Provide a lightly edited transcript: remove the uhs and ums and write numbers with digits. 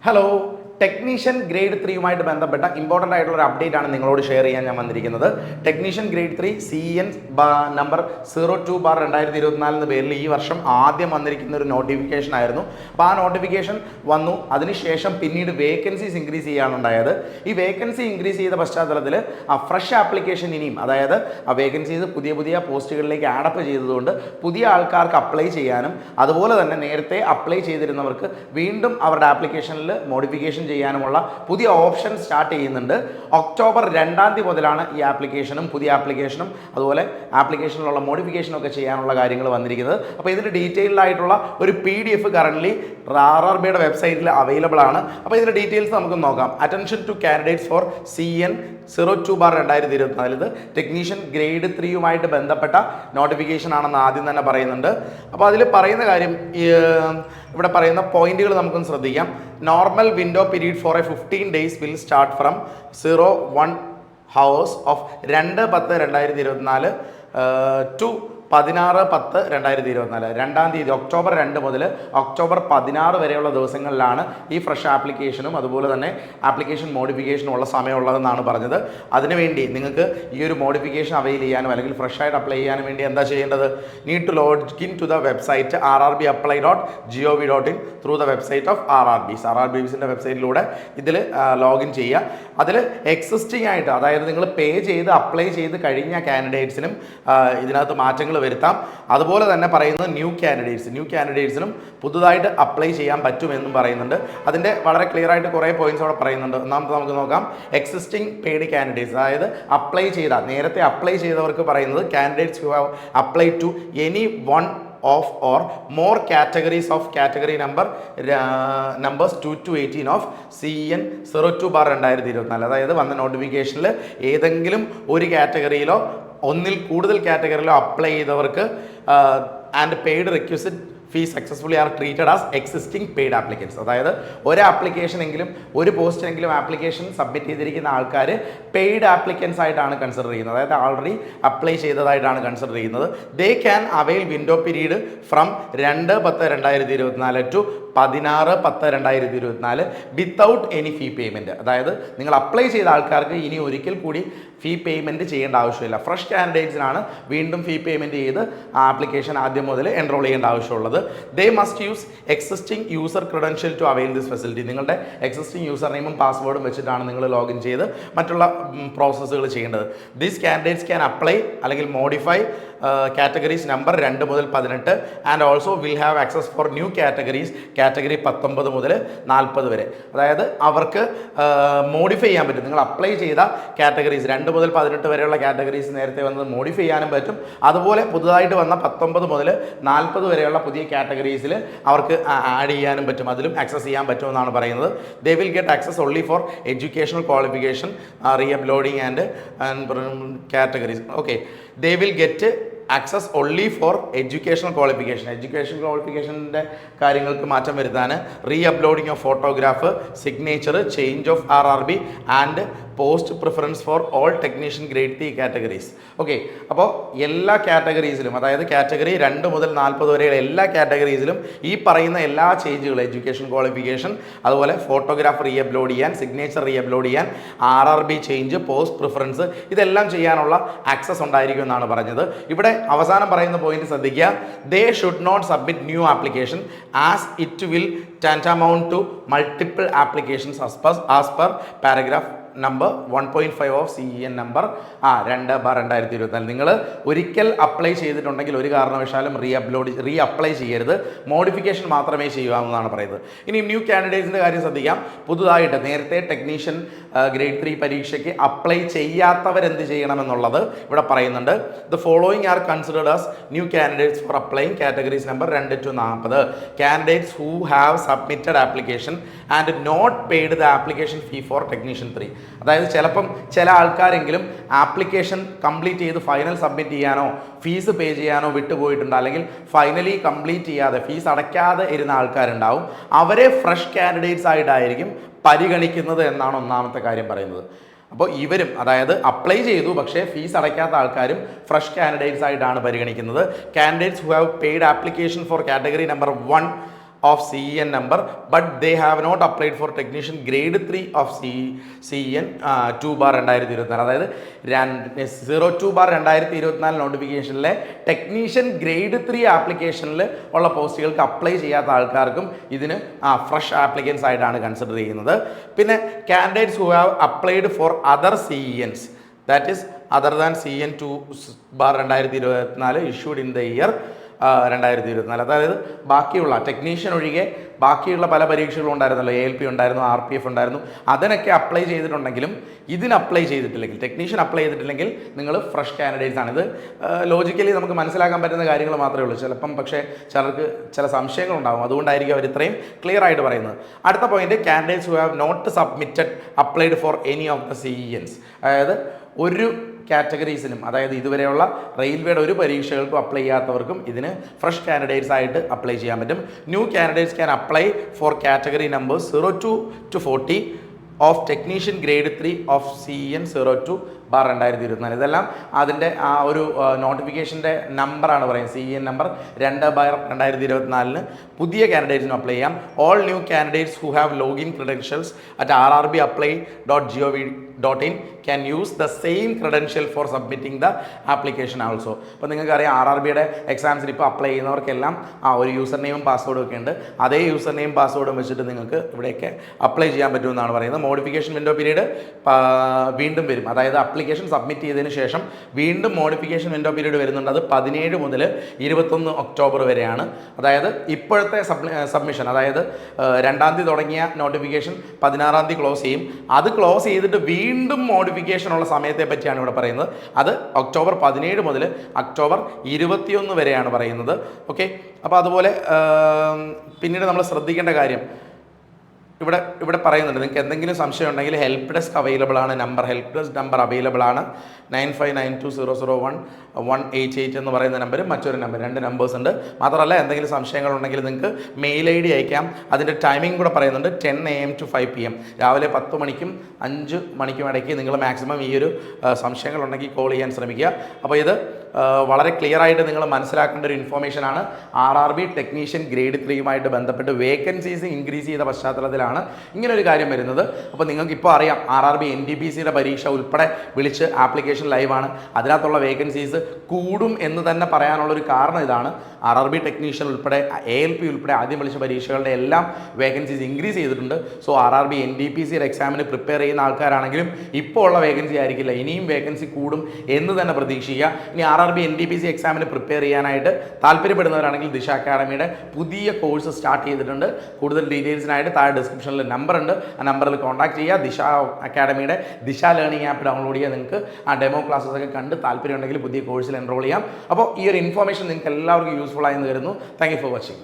Hello, technician grade 3യുമായിട്ട് ബന്ധപ്പെട്ട important ആയിട്ടുള്ള ഒരു അപ്ഡേറ്റ് ആണ് നിങ്ങളോട് ഷെയർ ചെയ്യാൻ ഞാൻ വന്നിരിക്കുന്നത്. ടെക്നീഷ്യൻ ഗ്രേഡ് 3 CN നമ്പർ 02/2024 എന്ന പേരിൽ ഈ വർഷം ആദ്യം വന്നിരിക്കുന്ന ഒരു നോട്ടിഫിക്കേഷൻ ആയിരുന്നു. അപ്പോൾ ആ നോട്ടിഫിക്കേഷൻ വന്നു, അതിനുശേഷം പിന്നീട് വേക്കൻസീസ് ഇൻക്രീസ് ചെയ്യാനുണ്ടായത്. ഈ വേക്കൻസി ഇൻക്രീസ് ചെയ്ത പശ്ചാത്തലത്തിൽ ആ ഫ്രഷ് ആപ്ലിക്കേഷൻ ഇനിയും, അതായത് ആ വേക്കൻസീസ് പുതിയ പുതിയ പോസ്റ്റുകളിലേക്ക് ആഡപ്പ് ചെയ്തതുകൊണ്ട് പുതിയ ആൾക്കാർക്ക് അപ്ലൈ ചെയ്യാനും അതുപോലെ തന്നെ നേരത്തെ അപ്ലൈ ചെയ്തിരുന്നവർക്ക് വീണ്ടും അവരുടെ ആപ്ലിക്കേഷനിൽ മോഡിഫിക്കേഷൻ ചെയ്യാനുമുള്ള പുതിയ ഓപ്ഷൻ സ്റ്റാർട്ട് ചെയ്യുന്നുണ്ട്. ഒക്ടോബർ 2 മുതലാണ് ഈ ആപ്ലിക്കേഷനും പുതിയ ആപ്ലിക്കേഷനും അതുപോലെ ആപ്ലിക്കേഷനിലുള്ള മോഡിഫിക്കേഷനും ഒക്കെ ചെയ്യാനുള്ള കാര്യങ്ങൾ വന്നിരിക്കുന്നത്. അപ്പോൾ ഇതിൻ്റെ ഡീറ്റെയിൽഡ് ആയിട്ടുള്ള ഒരു PDF കറൻ്റ്ലി RRBയുടെ വെബ്സൈറ്റിൽ അവൈലബിൾ ആണ്. അപ്പോൾ ഇതിൻ്റെ ഡീറ്റെയിൽസ് നമുക്ക് നോക്കാം. Attention to candidates for CN 02/2024 ഇത് ടെക്നീഷ്യൻ ഗ്രേഡ് 3യുമായിട്ട് ബന്ധപ്പെട്ട നോട്ടിഫിക്കേഷൻ ആണെന്ന് ആദ്യം തന്നെ പറയുന്നുണ്ട്. അപ്പോൾ അതിൽ പറയുന്ന കാര്യം, ഇവിടെ പറയുന്ന പോയിന്റുകൾ നമുക്കൊന്ന് ശ്രദ്ധിക്കാം. Normal window period for 15 days will start from 01 hours of 2/10/2024 to 16/10/2024. 2-ാം തീയതി ഒക്ടോബർ 2 മുതൽ ഒക്ടോബർ 16 വരെയുള്ള ദിവസങ്ങളിലാണ് ഈ ഫ്രഷ് ആപ്ലിക്കേഷനും അതുപോലെ തന്നെ ആപ്ലിക്കേഷൻ മോഡിഫിക്കേഷനും ഉള്ള സമയമുള്ളതെന്നാണ് പറഞ്ഞത്. അതിനുവേണ്ടി നിങ്ങൾക്ക് ഈ ഒരു മോഡിഫിക്കേഷൻ അവൈൽ ചെയ്യാനും അല്ലെങ്കിൽ ഫ്രഷ് ആയിട്ട് അപ്ലൈ ചെയ്യാനും വേണ്ടി എന്താ ചെയ്യേണ്ടത്? Need to login to the website rrbapply.gov.in through the website of RRBസിൻ്റെ വെബ്സൈറ്റിലൂടെ ഇതിൽ ലോഗിൻ ചെയ്യുക. അതിൽ എക്സിസ്റ്റിംഗ് ആയിട്ട്, അതായത് നിങ്ങൾ പേ ചെയ്ത് അപ്ലൈ ചെയ്ത് കഴിഞ്ഞ കാൻഡിഡേറ്റ്സിനും ഇതിനകത്ത് മാറ്റങ്ങൾ വരുത്താം. അതുപോലെ തന്നെ പറയുന്നത് ന്യൂ കാൻഡിഡേറ്റ്സിനും പുതുതായിട്ട് അപ്ലൈ ചെയ്യാൻ പറ്റുമെന്നും പറയുന്നുണ്ട്. അതിൻ്റെ വളരെ ക്ലിയർ ആയിട്ട് കുറേ പോയിന്റ്സ് അവിടെ പറയുന്നുണ്ട്. ഒന്നാമത്തെ നമുക്ക് നോക്കാം. എക്സിസ്റ്റിംഗ് പെയ്ഡ് കാൻഡിഡേറ്റ്സ്, അതായത് നേരത്തെ അപ്ലൈ ചെയ്തവർക്ക് പറയുന്നത് candidates who have apply to any one of or more categories of category numbers 2 to 18 of CN 02/2024. അതായത് വന്ന നോട്ടിഫിക്കേഷനിൽ ഏതെങ്കിലും ഒരു കാറ്റഗറിയിലോ ഒന്നിൽ കൂടുതൽ കാറ്റഗറിയിലോ അപ്ലൈ ചെയ്തവർക്ക് and paid requisite fee successfully R treated as existing paid applicants. അതായത് ഒരു ആപ്ലിക്കേഷനെങ്കിലും ഒരു പോസ്റ്റിനെങ്കിലും ആപ്ലിക്കേഷൻ സബ്മിറ്റ് ചെയ്തിരിക്കുന്ന ആൾക്കാർ പെയ്ഡ് ആപ്ലിക്കൻസ് ആയിട്ടാണ് കൺസിഡർ ചെയ്യുന്നത്. അതായത് ആൾറെഡി അപ്ലൈ ചെയ്തതായിട്ടാണ് കൺസിഡർ ചെയ്യുന്നത്. They can avail window period from 2/10/2024 to 16/10/2024 without any fee payment. അതായത് നിങ്ങൾ അപ്ലൈ ചെയ്ത ആൾക്കാർക്ക് ഇനി ഒരിക്കൽ കൂടി ഫീ പേയ്മെൻറ്റ് ചെയ്യേണ്ട ആവശ്യമില്ല. ഫ്രഷ് കാൻഡിഡേറ്റ്സിനാണ് വീണ്ടും ഫീ പേയ്മെൻറ്റ് ചെയ്ത് ആപ്ലിക്കേഷൻ ആദ്യം മുതൽ എൻറോൾ ചെയ്യേണ്ട ആവശ്യമുള്ളത്. They must use existing user credential to avail this facility. നിങ്ങളുടെ എക്സിസ്റ്റിംഗ് യൂസർ നെയിമും പാസ്വേഡും വെച്ചിട്ടാണ് നിങ്ങൾ ലോഗിൻ ചെയ്ത് മറ്റുള്ള പ്രോസസ്സുകൾ ചെയ്യേണ്ടത്. ദീസ് കാൻഡിഡേറ്റ്സ് ക്യാൻ അപ്ലൈ അല്ലെങ്കിൽ മോഡിഫൈ കാറ്റഗറീസ് നമ്പർ 2 മുതൽ 18 and also will have access for new categories category 19 മുതൽ 40 വരെ. അതായത് അവർക്ക് മോഡിഫൈ ചെയ്യാൻ പറ്റും. നിങ്ങൾ അപ്ലൈ ചെയ്ത കാറ്റഗറീസ് 2 മുതൽ 18 വരെയുള്ള കാറ്റഗറീസ് നേരത്തെ വന്നത് മോഡിഫൈ ചെയ്യാനും പറ്റും. അതുപോലെ പുതുതായിട്ട് വന്ന 19 മുതൽ 40 വരെയുള്ള പുതിയ കാറ്റഗറീസിൽ അവർക്ക് ആഡ് ചെയ്യാനും പറ്റും. അതിലും ആക്സസ് ചെയ്യാൻ പറ്റുമെന്നാണ് പറയുന്നത്. They will get access only for educational qualification, reuploading and categories. Okay, they will get access only for educational ക്വാളിഫിക്കേഷൻ്റെ കാര്യങ്ങൾക്ക് മാറ്റം വരുത്താൻ reuploading of photograph, signature, change of RRB and post preference for all technician grade 3 categories. Okay, അപ്പോൾ എല്ലാ കാറ്റഗറീസിലും, അതായത് category 2 മുതൽ 40 വരെയുള്ള എല്ലാ കാറ്റഗറീസിലും ഈ പറയുന്ന എല്ലാ ചേഞ്ചുകളും, എഡ്യൂക്കേഷൻ ക്വാളിഫിക്കേഷൻ, അതുപോലെ ഫോട്ടോഗ്രാഫ് റീഅപ്ലോഡ് ചെയ്യാൻ, സിഗ്നേച്ചർ റീഅപ്ലോഡ് ചെയ്യാൻ, RRB ചേഞ്ച്, പോസ്റ്റ് പ്രിഫറൻസ്, ഇതെല്ലാം ചെയ്യാനുള്ള ആക്സസ് ഉണ്ടായിരിക്കും എന്നാണ് പറഞ്ഞത്. ഇവിടെ അവസാനം പറയുന്ന പോയിന്റ് ശ്രദ്ധിക്കുക. They should not submit new application as it will tantamount to multiple applications as per paragraph number 1.5 of CN number 2/2024. നിങ്ങൾ ഒരിക്കൽ അപ്ലൈ ചെയ്തിട്ടുണ്ടെങ്കിൽ ഒരു കാരണവശാലും റീ അപ്ലൈ ചെയ്യരുത്. മോഡിഫിക്കേഷൻ മാത്രമേ ചെയ്യാവുന്നതാണ് പറയുന്നത്. ഇനി ന്യൂ കാൻഡിഡേറ്റ്സിൻ്റെ കാര്യം ശ്രദ്ധിക്കാം. പുതുതായിട്ട് നേരത്തെ ടെക്നീഷ്യൻ ഗ്രേഡ് 3 പരീക്ഷയ്ക്ക് അപ്ലൈ ചെയ്യാത്തവരെന്ത് ചെയ്യണമെന്നുള്ളത് ഇവിടെ പറയുന്നുണ്ട്. The following are considered as new candidates for applying categories number 2 to 40. Candidates who have submitted application and not paid the application fee for technician 3. അതായത് ചില ആൾക്കാരെങ്കിലും ആപ്ലിക്കേഷൻ കംപ്ലീറ്റ് ചെയ്ത് ഫൈനൽ സബ്മിറ്റ് ചെയ്യാനോ fees pay ചെയ്യാനോ വിട്ടുപോയിട്ടുണ്ട്, അല്ലെങ്കിൽ finally complete ചെയ്യാതെ fees അടയ്ക്കാതെ ഇരുന്ന ആൾക്കാരുണ്ടാവും. അവരെ ഫ്രഷ് കാൻഡിഡേറ്റ്സ് ആയിട്ടായിരിക്കും പരിഗണിക്കുന്നത് എന്നാണ് ഒന്നാമത്തെ കാര്യം പറയുന്നത്. അപ്പോൾ ഇവരും, അതായത് അപ്ലൈ ചെയ്തു പക്ഷേ ഫീസ് അടയ്ക്കാത്ത ആൾക്കാരും ഫ്രഷ് കാൻഡിഡേറ്റ്സ് ആയിട്ടാണ് പരിഗണിക്കുന്നത്. Candidates who have paid application for category number 1 of CEN number, but they have not applied for technician grade 3 of CEN 2/2024. അതായത് 02/2024 നോട്ടിഫിക്കേഷനിലെ ടെക്നീഷ്യൻ ഗ്രേഡ് 3 ആപ്ലിക്കേഷനിൽ ഉള്ള പോസ്റ്റുകൾക്ക് അപ്ലൈ ചെയ്യാത്ത ആൾക്കാർക്കും ഇതിന് ഫ്രഷ് ആപ്ലിക്കൻസ് ആയിട്ടാണ് കൺസിഡർ ചെയ്യുന്നത്. പിന്നെ candidates who have applied for other CENs, that is other than CEN 2/2024 issued in the year 2024. അതായത് ബാക്കിയുള്ള ടെക്നീഷ്യൻ ഒഴികെ ബാക്കിയുള്ള പല പരീക്ഷകളും ഉണ്ടായിരുന്നല്ലോ, ALP ഉണ്ടായിരുന്നു, RPF ഉണ്ടായിരുന്നു, അതിനൊക്കെ അപ്ലൈ ചെയ്തിട്ടുണ്ടെങ്കിലും ഇതിന് അപ്ലൈ ചെയ്തിട്ടില്ലെങ്കിൽ, ടെക്നീഷ്യൻ അപ്ലൈ ചെയ്തിട്ടില്ലെങ്കിൽ നിങ്ങൾ ഫ്രഷ് കാൻഡിഡേറ്റ്സ് ആണ്. ഇത് ലോജിക്കലി നമുക്ക് മനസ്സിലാക്കാൻ പറ്റുന്ന കാര്യങ്ങൾ മാത്രമേ ഉള്ളൂ. ചിലപ്പം പക്ഷേ ചിലർക്ക് ചില സംശയങ്ങളുണ്ടാകും, അതുകൊണ്ടായിരിക്കും അവർ ഇത്രയും ക്ലിയർ ആയിട്ട് പറയുന്നത്. അടുത്ത point, candidates who have not submitted applied for any of the CENs. അതായത് ഒരു കാറ്റഗറീസിനും, അതായത് ഇതുവരെയുള്ള റെയിൽവേയുടെ ഒരു പരീക്ഷകൾക്കും അപ്ലൈ ചെയ്യാത്തവർക്കും ഇതിന് ഫ്രഷ് കാൻഡിഡേറ്റ്സ് ആയിട്ട് അപ്ലൈ ചെയ്യാൻ പറ്റും. New candidates can apply for category numbers 02 to 40 of technician grade 3 of CEN 02/2024. ഇതെല്ലാം അതിൻ്റെ ആ ഒരു നോട്ടിഫിക്കേഷൻ്റെ നമ്പറാണ് പറയുന്നത്. CEN നമ്പർ 2/2024 പുതിയ കാൻഡിഡേറ്റ്സിന് അപ്ലൈ ചെയ്യാം. All new candidates who have login credentials at rrbapply.gov.in can use the same credential for submitting the application also. അപ്പോൾ നിങ്ങൾക്കറിയാം RRBയുടെ എക്സാംസിന് ഇപ്പോൾ അപ്ലൈ ചെയ്യുന്നവർക്കെല്ലാം ഒരു യൂസർ നെയിമും പാസ്വേഡും ഒക്കെ ഉണ്ട്. അതേ യൂസർ നെയിം പാസ്വേഡും വെച്ചിട്ട് നിങ്ങൾക്ക് ഇവിടെയൊക്കെ അപ്ലൈ ചെയ്യാൻ പറ്റുമെന്നാണ് പറയുന്നത്. മോഡിഫിക്കേഷൻ വിൻഡോ പീരീഡ് വീണ്ടും വരും. അതായത് അപ്ലിക്കേഷൻ സബ്മിറ്റ് ചെയ്തതിന് ശേഷം വീണ്ടും മോഡിഫിക്കേഷൻ വിൻഡോ പീരീഡ് വരുന്നുണ്ട്. അത് 17 മുതൽ 21 ഒക്ടോബർ വരെയാണ്. അതായത് ഇപ്പോഴത്തെ സബ്മിഷൻ, അതായത് 2-ാം തീയതി തുടങ്ങിയ നോട്ടിഫിക്കേഷൻ 16-ാം തീയതി ക്ലോസ് ചെയ്യും. അത് ക്ലോസ് ചെയ്തിട്ട് വീണ്ടും മോഡിഫിക്കേഷനുള്ള സമയത്തെ പറ്റിയാണ് ഇവിടെ പറയുന്നത്. അത് ഒക്ടോബർ 17 മുതൽ ഒക്ടോബർ 21 വരെയാണ് പറയുന്നത്. ഓക്കെ, അപ്പോൾ അതുപോലെ പിന്നീട് നമ്മൾ ശ്രദ്ധിക്കേണ്ട കാര്യം ഇവിടെ പറയുന്നുണ്ട്, നിങ്ങൾക്ക് എന്തെങ്കിലും സംശയം ഉണ്ടെങ്കിൽ ഹെൽപ്പ് ഡെസ്ക് അവൈലബിൾ ആണ്. ഹെൽപ്പ് ഡെസ്ക് നമ്പർ അവൈലബിൾ ആണ്. 9592001188 എന്ന് പറയുന്ന നമ്പരും മറ്റൊരു നമ്പർ, 2 നമ്പേഴ്സ് ഉണ്ട്. മാത്രമല്ല എന്തെങ്കിലും സംശയങ്ങളുണ്ടെങ്കിൽ നിങ്ങൾക്ക് മെയിൽ ID അയക്കാം. അതിൻ്റെ ടൈമിംഗ് കൂടെ പറയുന്നുണ്ട്, 10 AM to 5 PM, രാവിലെ 10 മണിക്കും 5 മണിക്കും ഇടയ്ക്ക് നിങ്ങൾ മാക്സിമം ഈ ഒരു സംശയങ്ങളുണ്ടെങ്കിൽ കോൾ ചെയ്യാൻ ശ്രമിക്കുക. അപ്പോൾ ഇത് വളരെ ക്ലിയർ ആയിട്ട് നിങ്ങൾ മനസ്സിലാക്കേണ്ട ഒരു ഇൻഫോർമേഷനാണ്. RRB ടെക്നീഷ്യൻ ഗ്രേഡ് 3യുമായിട്ട് ബന്ധപ്പെട്ട് വേക്കൻസീസ് ഇൻക്രീസ് ചെയ്ത പശ്ചാത്തലത്തിലാണ് ഇങ്ങനൊരു കാര്യം വരുന്നത്. അപ്പോൾ നിങ്ങൾക്ക് ഇപ്പോൾ അറിയാം, RRB NTPCയുടെ പരീക്ഷ ഉൾപ്പെടെ വിളിച്ച് ആപ്ലിക്കേഷൻ ലൈവാണ്. അതിനകത്തുള്ള വേക്കൻസീസ് കൂടും എന്ന് തന്നെ പറയാനുള്ളൊരു കാരണം ഇതാണ്. RRB ടെക്നീഷ്യൻ ഉൾപ്പെടെ ALP ഉൾപ്പെടെ ആദ്യം വിളിച്ച പരീക്ഷകളുടെ എല്ലാം വേക്കൻസീസ് ഇൻക്രീസ് ചെയ്തിട്ടുണ്ട്. സോ RRB NTPCയുടെ എക്സാമിന് പ്രിപ്പയർ ചെയ്യുന്ന ആൾക്കാരാണെങ്കിലും ഇപ്പോൾ ഉള്ള വേക്കൻസി ആയിരിക്കില്ല, ഇനിയും വേക്കൻസി കൂടും എന്ന് തന്നെ പ്രതീക്ഷിക്കുക. ഇനി RRB NTPC എക്സാമിന് പ്രിപ്പയർ ചെയ്യാനായിട്ട് താല്പര്യപ്പെടുന്നവരാണെങ്കിൽ ദിശ അക്കാഡമിയുടെ പുതിയ കോഴ്സ് സ്റ്റാർട്ട് ചെയ്തിട്ടുണ്ട്. കൂടുതൽ ഡീറ്റെയിൽസിനായിട്ട് താഴെ ഡിസ്ക്രിപ്ഷനിൽ നമ്പർ ഉണ്ട്, ആ നമ്പറിൽ കോൺടാക്ട് ചെയ്യുക. ദിശ അക്കാഡമിയുടെ ദിശ ലേണിംഗ് ആപ്പ് ഡൗൺലോഡ് ചെയ്യുക. നിങ്ങൾക്ക് ആ ഡെമോ ക്ലാസ്സസ് ഒക്കെ കണ്ട് താല്പര്യമുണ്ടെങ്കിൽ പുതിയ കോഴ്സിൽ എൻറോൾ ചെയ്യാം. അപ്പോൾ ഈ ഒരു ഇൻഫോർമേഷൻ നിങ്ങൾക്ക് എല്ലാവർക്കും യൂസ്ഫുൾ ആയെന്ന് കരുതുന്നു. Thank you for watching.